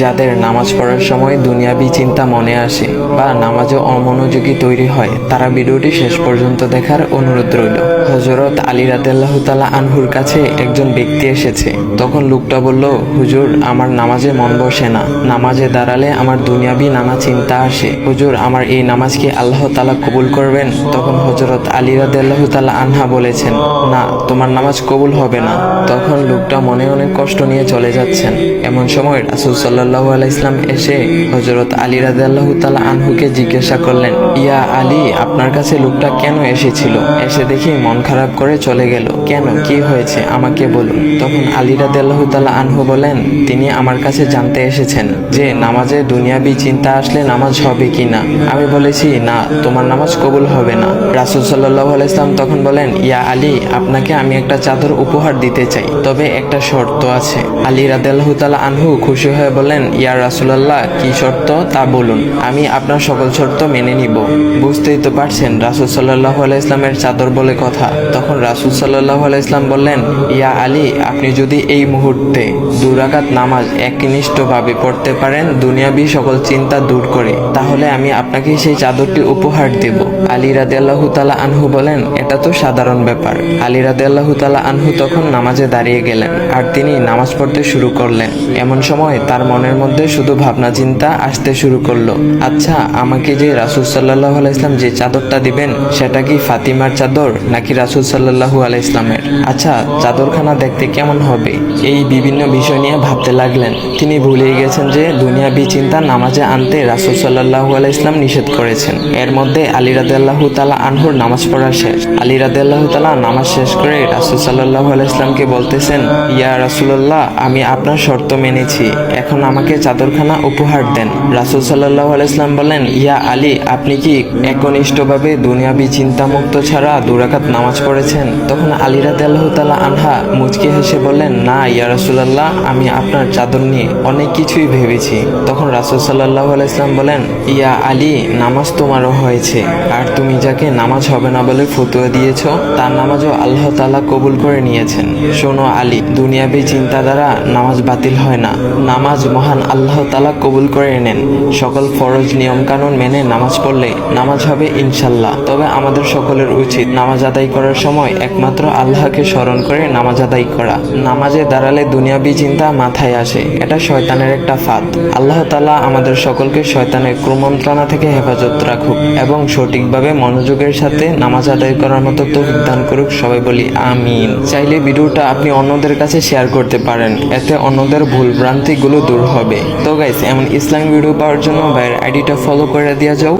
যাদের নামাজ পড়ার সময় দুনিয়াবি চিন্তা মনে আসে বা নামাজে অমনোযোগী তৈরি হয়, তারা ভিডিওটি শেষ পর্যন্ত দেখার অনুরোধ রইল। হযরত আলী রাদিয়াল্লাহু তাআলা আনহুর কাছে একজন ব্যক্তি এসেছে। তখন লোকটা বলল, হুজুর, আমার নামাজে মন বসে না। নামাজে দাঁড়ালে আমার দুনিয়াবি নানা চিন্তা আসে। হুজুর, আমার এই নামাজ কি আল্লাহ তাআলা কবুল করবেন? তখন হযরত আলী রাদিয়াল্লাহু তাআলা আনহা বলেছেন, না, তোমার নামাজ কবুল হবে না। তখন লোকটা মনে অনেক কষ্ট নিয়ে চলে যাচ্ছেন। এমন সময় রাসূল সাল্লাল্লাহু আলাইহি ওয়াসাল্লাম এসে হযরত আলী রাদিয়াল্লাহু তাআলা আনহুকে জিজ্ঞাসা করলেন, ইয়া আলী, আপনার কাছে লোকটা কেন এসেছিল? এসে দেখি মন খারাপ করে চলে গেল। কেন, কি হয়েছে, আমাকে বলুন। তখন আলী রাদিয়াল্লাহু তাআলা আনহু বলেন, তিনি আমার কাছে জানতে এসেছেন যে নামাজে দুনিয়াবি চিন্তা আসলে নামাজ হবে কিনা। আমি বলেছি, না, তোমার নামাজ কবুল হবে না। রাসূল সাল্লাল্লাহু আলাইহি ওয়াসাল্লাম তখন বলেন, ইয়া আলী, আপনাকে আমি একটা চাদর উপহার দিতে চাই, তবে একটা শর্ত আছে। আলী রাদিয়াল্লাহু তাআলা আনহু খুশি হয়ে বলেন, ইয়া রাসূলুল্লাহ, কি শর্ত তা বলুন, আমি আপনার সকল শর্ত মেনে নিব। বুঝতেই তো পারছেন রাসূল সাল্লাল্লাহু আলাইহি ওয়াসাল্লামের চাদর বলে কথা। তখন রাসূল সাল্লাল্লাহু আলাইহি ওয়াসাল্লাম বললেন, ইয়া আলী, আপনি যদি এই মুহূর্তে 2 রাকাত নামাজ একনিষ্ঠভাবে পড়তে পারেন দুনিয়াবি সকল চিন্তা দূর করে, তাহলে আমি আপনাকে সেই চাদরটি উপহার দেব। আলী রাদিয়াল্লাহু তাআলা আনহু বলেন, এটা তো সাধারণ ব্যাপার। আলী রাদিয়াল্লাহু তাআলা আনহু তখন নামাজে দাঁড়িয়ে গেলেন আর তিনি নামাজ পড়তে শুরু করলেন। এমন সময় তার মনের মধ্যে শুধু ভাবনা চিন্তা আসতে শুরু করলো, আচ্ছা, আমাকে যে রাসূল সাল্লাল্লাহু আলাইহি ওয়াসাল্লাম যে চাদরটা দিবেন, সেটা কি ফাতিমার চাদর নাকি রাসূল সাল্লাল্লাহু আলাইহি ওয়াসাল্লামের? আচ্ছা, চাদরখানা দেখতে কেমন হবে? এই বিভিন্ন বিষয় নিয়ে ভাবতে লাগলেন। তিনি ভুলেই গেছেন যে দুনিয়াবি চিন্তা নামাজে আনতে রাসূল সাল্লাল্লাহু আলাইহি ওয়াসাল্লাম নিষেধ করেছেন। এর মধ্যে আলী রাদিয়াল্লাহু তাআলা আনহুর নামাজ পড়া শেষ। আলী রাদিয়াল্লাহু তাআলা নামাজ শেষ করে রাসূল সাল্লাল্লাহু আলাইহি ওয়াসাল্লামকে বলতেছেন, ইয়া রাসূলুল্লাহ, আমি আপনার শর্ত মেনেছি, এখন আমাকে চাদরখানা উপহার দেন। রাসূল সাল্লাল্লাহু আলাইহি ওয়াসাল্লাম বলেন, ইয়া আলী, আপনি কি একনিষ্ঠভাবে দুনিয়াবি চিন্তামুক্ত ছাড়া 2 রাকাত নামাজ পড়েছেন? তখন আলী রাদিয়াল্লাহু তাআলা আনহা মুচকি হেসে বললেন, না ইয়া রাসূলুল্লাহ, আমি আপনার চাদর নিয়ে অনেক কিছুই ভেবেছি। তখন রাসূল সাল্লাল্লাহু আলাইহি ওয়াসাল্লাম বলেন, ইয়া আলী, নামাজ তোমারও হয়েছে, আর তুমি যাকে নামাজ হবে না বলে ফতোয়া দিয়েছো, তার নামাজও আল্লাহ তাআলা কবুল করে নিয়েছেন। শোনো আলী, দুনিয়াবি চিন্তা দ্বারা নামাজ বাতিল হয় না, নামাজ মহান আল্লাহ তাআলা কবুল করে নেন। সকল ফরজ নিয়ম কানুন মেনে নামাজ পড়লে নামাজ হবে ইনশাল্লাহ। তবে আমাদের সকলের উচিত নামাজ আদায় করার সময় একমাত্র আল্লাহকে স্মরণ করে নামাজ আদায় করা। নামাজে দাঁড়ালে দুনিয়াবি চিন্তা মাথায় আসে, এটা শয়তানের একটা ফাঁদ। আল্লাহ তাআলা আমাদের সকলকে শয়তানের কুমন্ত্রণা থেকে হেফাজত রাখুক এবং সঠিকভাবে মনোযোগের সাথে নামাজ আদায় করার মতো তৌফিক দান করুক। সবাই বলি আমিন। চাইলে ভিডিওটা আপনি অন্যদের কাছে শেয়ার করতে পারেন, এতে অন্যদের ভুল ভ্রান্তিগুলো দূর হবে। তো গাইস, এমন ইসলামিক ভিডিও পাওয়ার জন্য ভাইয়ের আইডিটা ফলো করে দেওয়া যাও।